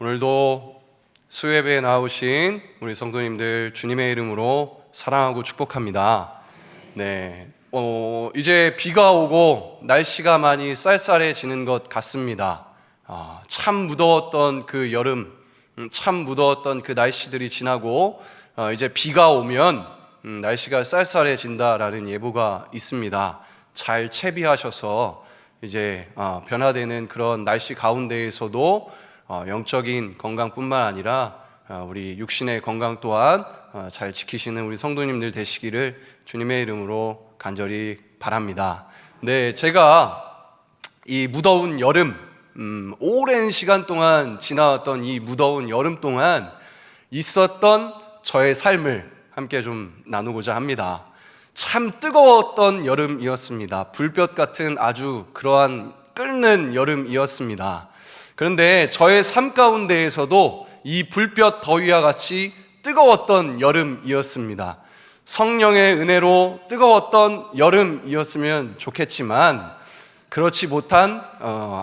오늘도 수예배에 나오신 우리 성도님들 주님의 이름으로 사랑하고 축복합니다. 이제 비가 오고 날씨가 많이 쌀쌀해지는 것 같습니다. 참 무더웠던 그 여름, 참 무더웠던 그 날씨들이 지나고 이제 비가 오면 날씨가 쌀쌀해진다라는 예보가 있습니다. 잘 채비하셔서 이제 변화되는 그런 날씨 가운데에서도 영적인 건강뿐만 아니라 우리 육신의 건강 또한 잘 지키시는 우리 성도님들 되시기를 주님의 이름으로 간절히 바랍니다. 제가 이 무더운 여름, 오랜 시간 동안 지나왔던 이 무더운 여름 동안 있었던 저의 삶을 함께 좀 나누고자 합니다. 참 뜨거웠던 여름이었습니다. 불볕 같은 아주 그러한 끓는 여름이었습니다. 그런데 저의 삶 가운데에서도 이 불볕 더위와 같이 뜨거웠던 여름이었습니다. 성령의 은혜로 뜨거웠던 여름이었으면 좋겠지만 그렇지 못한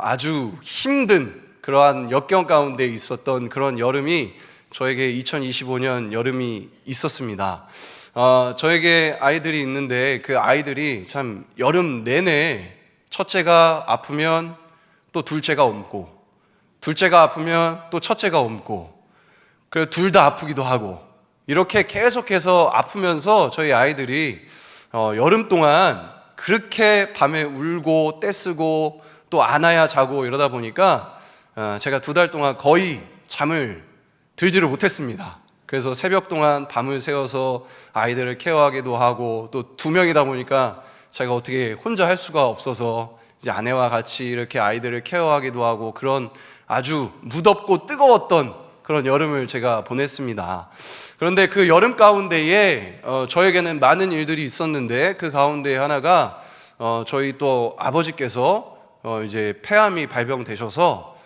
아주 힘든 그러한 역경 가운데 있었던 그런 여름이 저에게 2025년 여름이 있었습니다. 저에게 아이들이 있는데 그 아이들이 참 여름 내내 첫째가 아프면 또 둘째가 옮고, 둘째가 아프면 또 첫째가 옮고, 그리고 둘 다 아프기도 하고, 이렇게 계속해서 아프면서 저희 아이들이 여름 동안 그렇게 밤에 울고 떼쓰고 또 안아야 자고 이러다 보니까 제가 2달 동안 거의 잠을 들지를 못했습니다. 그래서 새벽 동안 밤을 새워서 아이들을 케어하기도 하고, 또 2명이다 보니까 제가 어떻게 혼자 할 수가 없어서 이제 아내와 같이 이렇게 아이들을 케어하기도 하고, 그런 아주 무덥고 뜨거웠던 그런 여름을 제가 보냈습니다. 그런데 그 여름 가운데에 저에게는 많은 일들이 있었는데, 그 가운데 하나가 저희 또 아버지께서 이제 폐암이 발병되셔서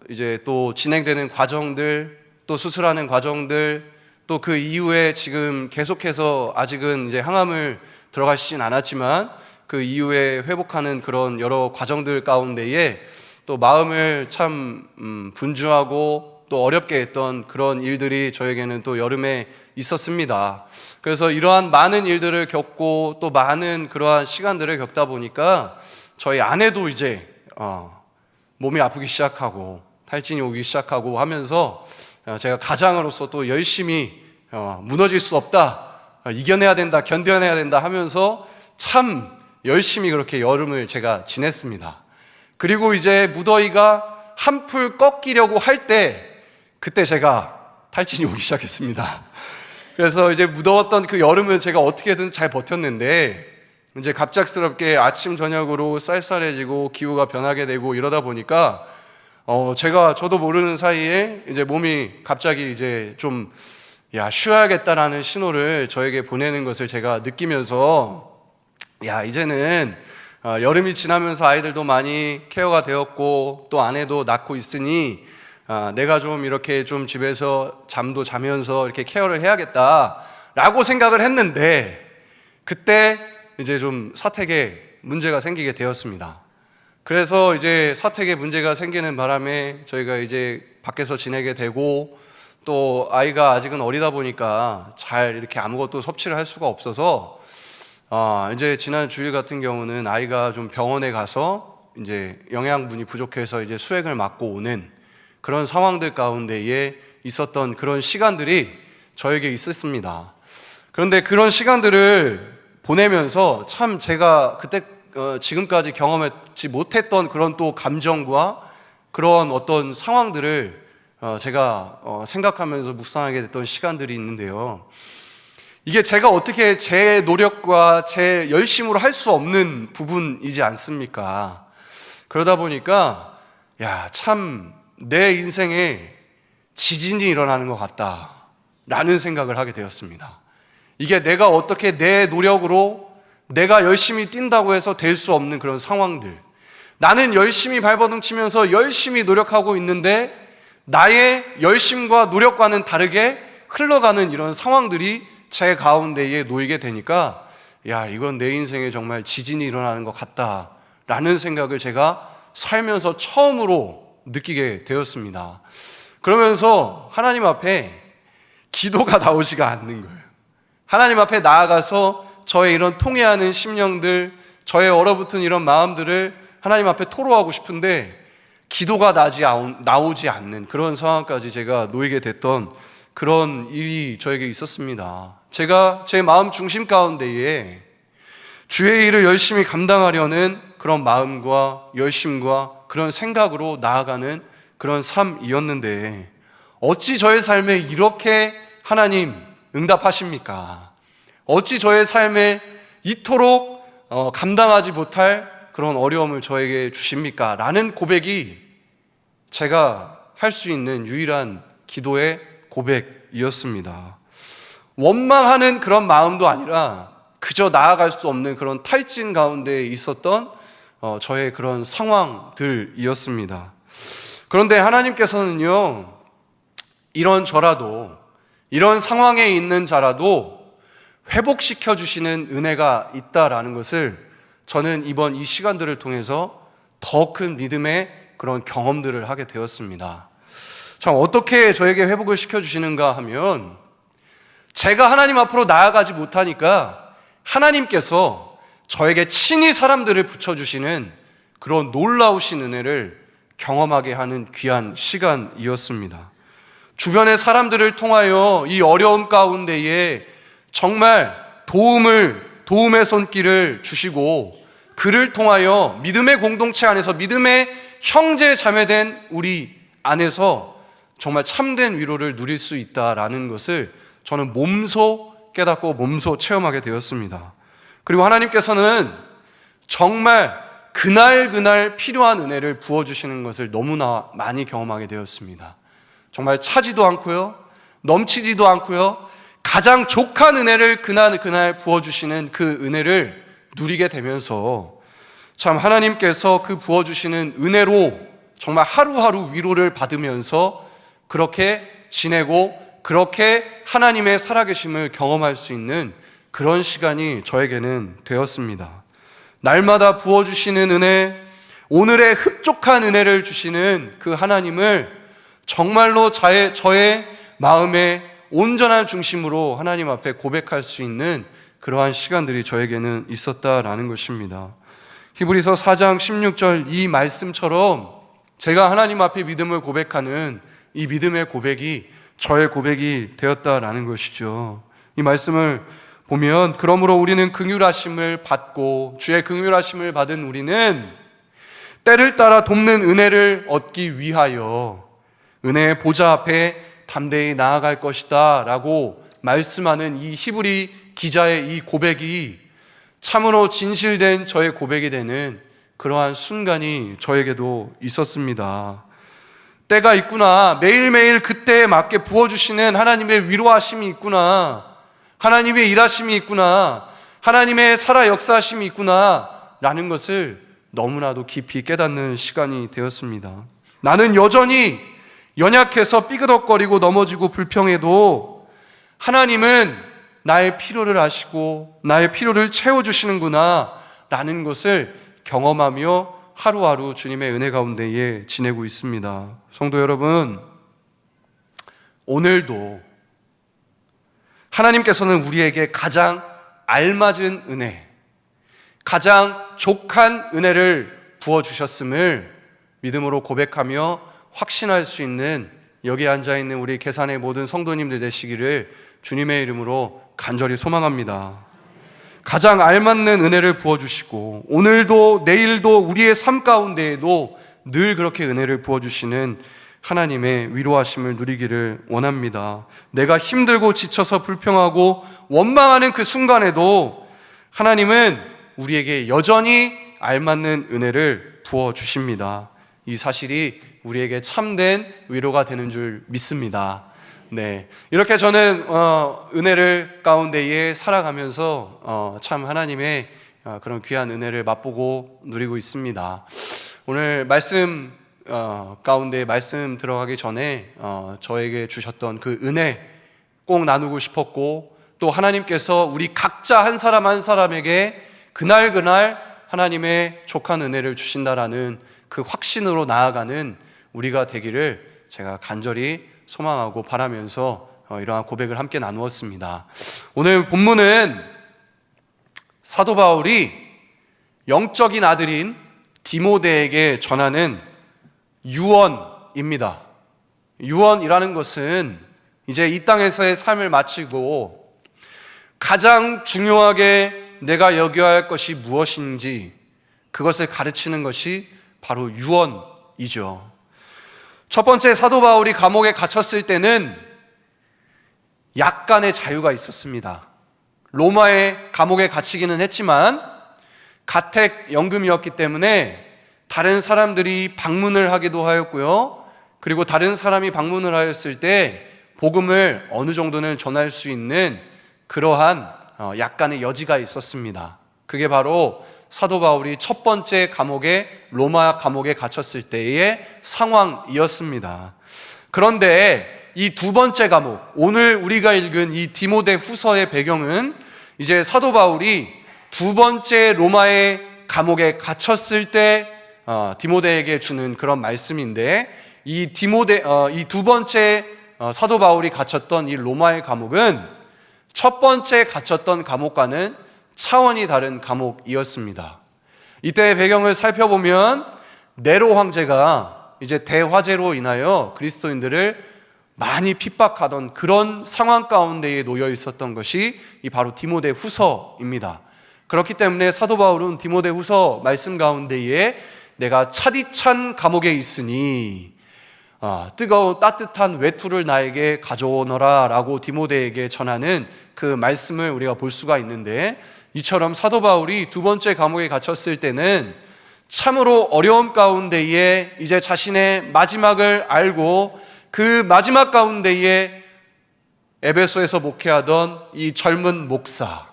이제 또 진행되는 과정들, 또 수술하는 과정들, 또 그 이후에 지금 계속해서 아직은 이제 항암을 들어가시진 않았지만 그 이후에 회복하는 그런 여러 과정들 가운데에 또 마음을 참 분주하고 또 어렵게 했던 그런 일들이 저에게는 또 여름에 있었습니다. 그래서 이러한 많은 일들을 겪고 또 많은 그러한 시간들을 겪다 보니까 저희 아내도 이제 몸이 아프기 시작하고 탈진이 오기 시작하고 하면서 제가 가장으로서 또 열심히 무너질 수 없다, 이겨내야 된다, 견뎌내야 된다 하면서 참 열심히 그렇게 여름을 제가 지냈습니다. 그리고 이제 무더위가 한풀 꺾이려고 할 때, 그때 제가 탈진이 오기 시작했습니다. 그래서 이제 무더웠던 그 여름을 제가 어떻게든 잘 버텼는데, 이제 갑작스럽게 아침 저녁으로 쌀쌀해지고 기후가 변하게 되고 이러다 보니까 저도 모르는 사이에 이제 몸이 갑자기 이제 좀 쉬어야겠다라는 신호를 저에게 보내는 것을 제가 느끼면서, 이제는 여름이 지나면서 아이들도 많이 케어가 되었고 또 아내도 낳고 있으니 내가 좀 이렇게 좀 집에서 잠도 자면서 이렇게 케어를 해야겠다라고 생각을 했는데, 그때 이제 좀 사택에 문제가 생기게 되었습니다. 그래서 이제 사택에 문제가 생기는 바람에 저희가 이제 밖에서 지내게 되고, 또 아이가 아직은 어리다 보니까 잘 이렇게 아무것도 섭취를 할 수가 없어서 이제 지난 주일 같은 경우는 아이가 좀 병원에 가서 이제 영양분이 부족해서 이제 수액을 맞고 오는 그런 상황들 가운데에 있었던 그런 시간들이 저에게 있었습니다. 그런데 그런 시간들을 보내면서 참 제가 그때 지금까지 경험하지 못했던 그런 또 감정과 그런 어떤 상황들을 제가 생각하면서 묵상하게 됐던 시간들이 있는데요. 이게 제가 어떻게 제 노력과 제 열심으로 할 수 없는 부분이지 않습니까? 그러다 보니까 참 내 인생에 지진이 일어나는 것 같다라는 생각을 하게 되었습니다. 이게 내가 어떻게 내 노력으로 내가 열심히 뛴다고 해서 될 수 없는 그런 상황들, 나는 열심히 발버둥치면서 열심히 노력하고 있는데 나의 열심과 노력과는 다르게 흘러가는 이런 상황들이 제 가운데에 놓이게 되니까 이건 내 인생에 정말 지진이 일어나는 것 같다라는 생각을 제가 살면서 처음으로 느끼게 되었습니다. 그러면서 하나님 앞에 기도가 나오지가 않는 거예요. 하나님 앞에 나아가서 저의 이런 통해하는 심령들, 저의 얼어붙은 이런 마음들을 하나님 앞에 토로하고 싶은데 기도가 나오지 않는 그런 상황까지 제가 놓이게 됐던 그런 일이 저에게 있었습니다. 제가 제 마음 중심 가운데에 주의 일을 열심히 감당하려는 그런 마음과 열심과 그런 생각으로 나아가는 그런 삶이었는데 어찌 저의 삶에 이렇게 하나님 응답하십니까? 어찌 저의 삶에 이토록 감당하지 못할 그런 어려움을 저에게 주십니까? 라는 고백이 제가 할 수 있는 유일한 기도의 고백이었습니다. 원망하는 그런 마음도 아니라 그저 나아갈 수 없는 그런 탈진 가운데 있었던 저의 그런 상황들이었습니다. 그런데 하나님께서는요, 이런 저라도, 이런 상황에 있는 자라도 회복시켜 주시는 은혜가 있다라는 것을 저는 이번 이 시간들을 통해서 더 큰 믿음의 그런 경험들을 하게 되었습니다. 참 어떻게 저에게 회복을 시켜주시는가 하면 제가 하나님 앞으로 나아가지 못하니까 하나님께서 저에게 친히 사람들을 붙여주시는 그런 놀라우신 은혜를 경험하게 하는 귀한 시간이었습니다. 주변의 사람들을 통하여 이 어려움 가운데에 정말 도움의 손길을 주시고 그를 통하여 믿음의 공동체 안에서 믿음의 형제 자매된 우리 안에서 정말 참된 위로를 누릴 수 있다라는 것을 저는 몸소 깨닫고 몸소 체험하게 되었습니다. 그리고 하나님께서는 정말 그날 필요한 은혜를 부어주시는 것을 너무나 많이 경험하게 되었습니다. 정말 차지도 않고요, 넘치지도 않고요, 가장 족한 은혜를 그날 부어주시는 그 은혜를 누리게 되면서 참 하나님께서 그 부어주시는 은혜로 정말 하루하루 위로를 받으면서 그렇게 지내고 그렇게 하나님의 살아계심을 경험할 수 있는 그런 시간이 저에게는 되었습니다. 날마다 부어주시는 은혜, 오늘의 흡족한 은혜를 주시는 그 하나님을 정말로 저의 마음의 온전한 중심으로 하나님 앞에 고백할 수 있는 그러한 시간들이 저에게는 있었다라는 것입니다. 히브리서 4장 16절 이 말씀처럼 제가 하나님 앞에 믿음을 고백하는 이 믿음의 고백이 저의 고백이 되었다라는 것이죠. 이 말씀을 보면 그러므로 우리는 긍휼하심을 받고 주의 긍휼하심을 받은 우리는 때를 따라 돕는 은혜를 얻기 위하여 은혜의 보좌 앞에 담대히 나아갈 것이다 라고 말씀하는 이 히브리 기자의 이 고백이 참으로 진실된 저의 고백이 되는 그러한 순간이 저에게도 있었습니다. 때가 있구나, 매일매일 그때에 맞게 부어주시는 하나님의 위로하심이 있구나, 하나님의 일하심이 있구나, 하나님의 살아 역사하심이 있구나 라는 것을 너무나도 깊이 깨닫는 시간이 되었습니다. 나는 여전히 연약해서 삐그덕거리고 넘어지고 불평해도 하나님은 나의 필요를 아시고 나의 필요를 채워주시는구나 라는 것을 경험하며 하루하루 주님의 은혜 가운데에 지내고 있습니다. 성도 여러분, 오늘도 하나님께서는 우리에게 가장 알맞은 은혜, 가장 족한 은혜를 부어주셨음을 믿음으로 고백하며 확신할 수 있는 여기 앉아있는 우리 계산의 모든 성도님들 되시기를 주님의 이름으로 간절히 소망합니다. 가장 알맞는 은혜를 부어주시고 오늘도 내일도 우리의 삶 가운데에도 늘 그렇게 은혜를 부어주시는 하나님의 위로하심을 누리기를 원합니다. 내가 힘들고 지쳐서 불평하고 원망하는 그 순간에도 하나님은 우리에게 여전히 알맞는 은혜를 부어주십니다. 이 사실이 우리에게 참된 위로가 되는 줄 믿습니다. 네, 이렇게 저는 은혜를 가운데에 살아가면서 참 하나님의 그런 귀한 은혜를 맛보고 누리고 있습니다. 오늘 말씀 가운데 말씀 들어가기 전에 저에게 주셨던 그 은혜 꼭 나누고 싶었고, 또 하나님께서 우리 각자 한 사람 한 사람에게 그날 하나님의 족한 은혜를 주신다라는 그 확신으로 나아가는 우리가 되기를 제가 간절히 소망하고 바라면서 이러한 고백을 함께 나누었습니다. 오늘 본문은 사도 바울이 영적인 아들인 디모데에게 전하는 유언입니다. 유언이라는 것은 이제 이 땅에서의 삶을 마치고 가장 중요하게 내가 여겨야 할 것이 무엇인지 그것을 가르치는 것이 바로 유언이죠. 첫 번째, 사도 바울이 감옥에 갇혔을 때는 약간의 자유가 있었습니다. 로마의 감옥에 갇히기는 했지만 가택 연금이었기 때문에 다른 사람들이 방문을 하기도 하였고요. 그리고 다른 사람이 방문을 하였을 때 복음을 어느 정도는 전할 수 있는 그러한 약간의 여지가 있었습니다. 그게 바로 사도 바울이 첫 번째 로마 감옥에 갇혔을 때의 상황이었습니다. 그런데 이 두 번째 감옥, 오늘 우리가 읽은 이 디모데 후서의 배경은 이제 사도 바울이 두 번째 로마의 감옥에 갇혔을 때 디모데에게 주는 그런 말씀인데, 이 두 번째 사도 바울이 갇혔던 이 로마의 감옥은 첫 번째 갇혔던 감옥과는 차원이 다른 감옥이었습니다. 이때의 배경을 살펴보면 네로 황제가 이제 대화재로 인하여 그리스도인들을 많이 핍박하던 그런 상황 가운데에 놓여 있었던 것이 바로 디모데 후서입니다. 그렇기 때문에 사도 바울은 디모데 후서 말씀 가운데에 내가 차디찬 감옥에 있으니 뜨거운 따뜻한 외투를 나에게 가져오너라 라고 디모데에게 전하는 그 말씀을 우리가 볼 수가 있는데, 이처럼 사도 바울이 두 번째 감옥에 갇혔을 때는 참으로 어려움 가운데에 이제 자신의 마지막을 알고 그 마지막 가운데에 에베소에서 목회하던 이 젊은 목사,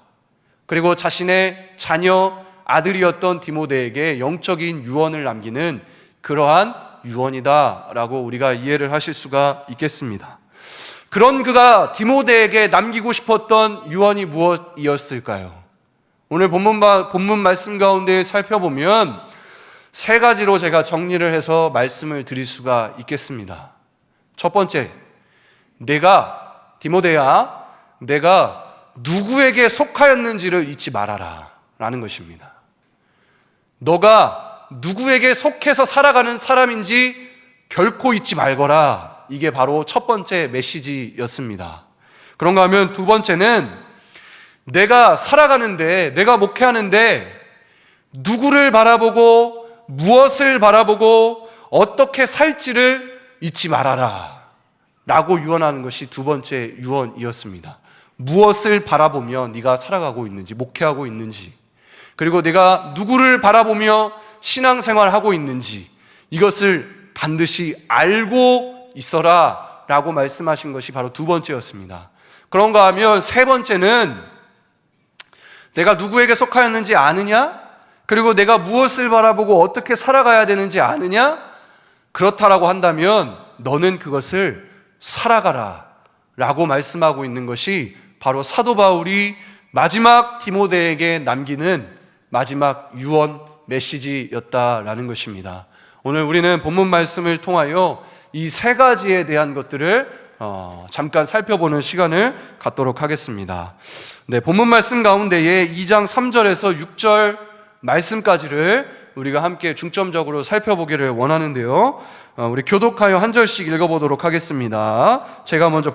그리고 자신의 자녀 아들이었던 디모데에게 영적인 유언을 남기는 그러한 유언이다라고 우리가 이해를 하실 수가 있겠습니다. 그런 그가 디모데에게 남기고 싶었던 유언이 무엇이었을까요? 오늘 본문 말씀 가운데 살펴보면 세 가지로 제가 정리를 해서 말씀을 드릴 수가 있겠습니다. 첫 번째, 디모데야, 내가 누구에게 속하였는지를 잊지 말아라 라는 것입니다. 너가 누구에게 속해서 살아가는 사람인지 결코 잊지 말거라. 이게 바로 첫 번째 메시지였습니다. 그런가 하면 두 번째는 내가 살아가는데, 내가 목회하는데 누구를 바라보고 무엇을 바라보고 어떻게 살지를 잊지 말아라 라고 유언하는 것이 두 번째 유언이었습니다. 무엇을 바라보며 네가 살아가고 있는지, 목회하고 있는지, 그리고 내가 누구를 바라보며 신앙생활하고 있는지 이것을 반드시 알고 있어라 라고 말씀하신 것이 바로 두 번째였습니다. 그런가 하면 세 번째는 내가 누구에게 속하였는지 아느냐? 그리고 내가 무엇을 바라보고 어떻게 살아가야 되는지 아느냐? 그렇다라고 한다면 너는 그것을 살아가라 라고 말씀하고 있는 것이 바로 사도 바울이 마지막 디모데에게 남기는 마지막 유언 메시지였다라는 것입니다. 오늘 우리는 본문 말씀을 통하여 이 세 가지에 대한 것들을 잠깐 살펴보는 시간을 갖도록 하겠습니다. 네, 본문 말씀 가운데에 2장 3절에서 6절 말씀까지를 우리가 함께 중점적으로 살펴보기를 원하는데요. 우리 교독하여 한 절씩 읽어보도록 하겠습니다. 제가 먼저